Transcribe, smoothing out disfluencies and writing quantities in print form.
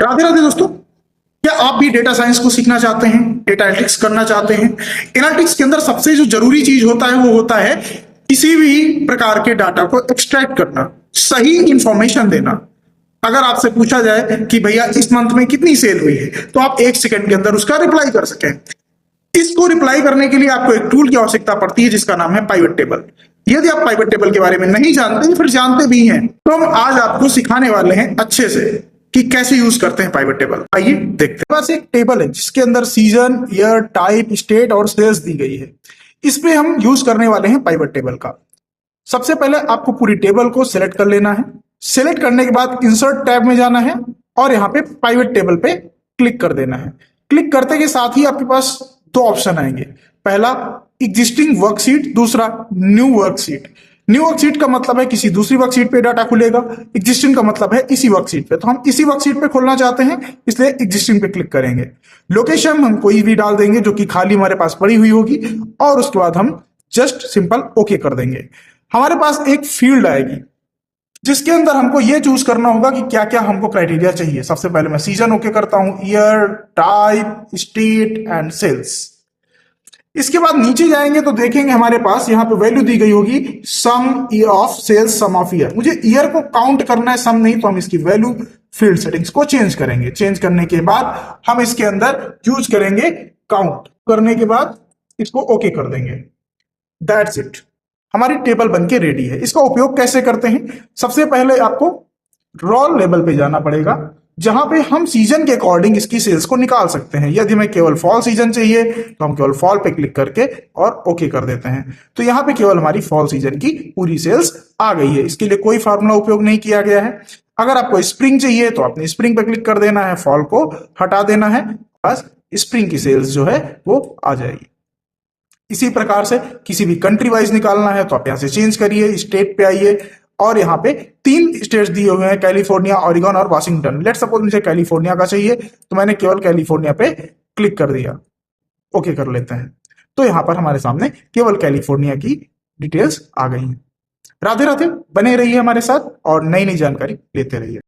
राधे राधे दोस्तों, क्या आप भी डेटा साइंस को सीखना चाहते हैं, डेटा एनालिटिक्स करना चाहते हैं। एनालिटिक्स के अंदर सबसे जो जरूरी चीज होता है वो होता है किसी भी प्रकार के डाटा को एक्सट्रैक्ट करना, सही इंफॉर्मेशन देना। अगर आपसे पूछा जाए कि भैया इस मंथ में कितनी सेल हुई है, तो आप 1 सेकंड के अंदर उसका रिप्लाई कर सकें। इसको रिप्लाई करने के लिए आपको एक टूल की आवश्यकता पड़ती है जिसका नाम है पाइवट टेबल। यदि आप पाइवट टेबल के बारे में नहीं जानते फिर जानते भी हैं, तो हम आज आपको सिखाने वाले हैं अच्छे से कि कैसे यूज करते हैं पाइवट टेबल। आइए देखते हैं। पास एक टेबल है जिसके अंदर सीजन, ईयर, टाइप, स्टेट और सेल्स दी गई है। इस पे हम यूज करने वाले हैं पाइवट टेबल का। सबसे पहले आपको पूरी टेबल को सिलेक्ट कर लेना है। सिलेक्ट करने के बाद इंसर्ट टैब में जाना है और यहाँ पे पाइवट टेबल पे क्लिक कर देना है। क्लिक करते के साथ ही आपके पास दो ऑप्शन आएंगे। पहला एग्जिस्टिंग वर्कशीट, दूसरा न्यू वर्कशीट। न्यू वर्कशीट का मतलब है किसी दूसरी वर्कशीट पे डाटा खुलेगा, एग्जिस्टिंग का मतलब है इसी वर्कशीट पे। तो हम इसी वर्कशीट पे खोलना चाहते हैं, इसलिए एग्जिस्टिंग पे क्लिक करेंगे। लोकेशन हम कोई भी डाल देंगे जो कि खाली हमारे पास पड़ी हुई होगी और उसके बाद हम जस्ट सिंपल ओके कर देंगे। हमारे पास एक फील्ड आएगी जिसके अंदर हमको ये चूज करना होगा कि क्या क्या हमको क्राइटेरिया चाहिए। सबसे पहले मैं सीजन ओके करता हूं, year, type, state and sales. इसके बाद नीचे जाएंगे तो देखेंगे हमारे पास यहाँ पे वैल्यू दी गई होगी sum of sales, sum of year. मुझे ईयर को काउंट करना है, सम नहीं, तो हम इसकी वैल्यू फील्ड सेटिंग्स को चेंज करेंगे। चेंज करने के बाद हम इसके अंदर यूज करेंगे काउंट। करने के बाद इसको ओके कर देंगे। दैट्स इट, हमारी टेबल बनके रेडी है। इसका उपयोग कैसे करते हैं? सबसे पहले आपको रॉ लेवल पे जाना पड़ेगा जहां पे हम सीजन के अकॉर्डिंग इसकी सेल्स को निकाल सकते हैं। यदि हमें केवल फॉल सीजन चाहिए तो हम केवल फॉल पे क्लिक करके और ओके कर देते हैं। तो यहाँ पे केवल हमारी फॉल सीजन की पूरी सेल्स आ गई है। इसके लिए कोई फार्मूला उपयोग नहीं किया गया है। अगर आपको स्प्रिंग चाहिए तो आपने स्प्रिंग पे क्लिक कर देना है, फॉल को हटा देना है, बस स्प्रिंग की सेल्स जो है वो आ जाएगी। इसी प्रकार से किसी भी कंट्री वाइज निकालना है तो आप यहां से चेंज करिए, स्टेट पे आइए और यहाँ पे 3 स्टेट्स दिए हुए हैं, कैलिफोर्निया, ओरेगन और वाशिंगटन। लेट सपोज मुझे कैलिफोर्निया का चाहिए तो मैंने केवल कैलिफोर्निया पे क्लिक कर दिया, ओके कर लेते हैं। तो यहाँ पर हमारे सामने केवल कैलिफोर्निया की डिटेल्स आ गई हैं। राधे राधे, बने रहिए हमारे साथ और नई नई जानकारी लेते रहिए।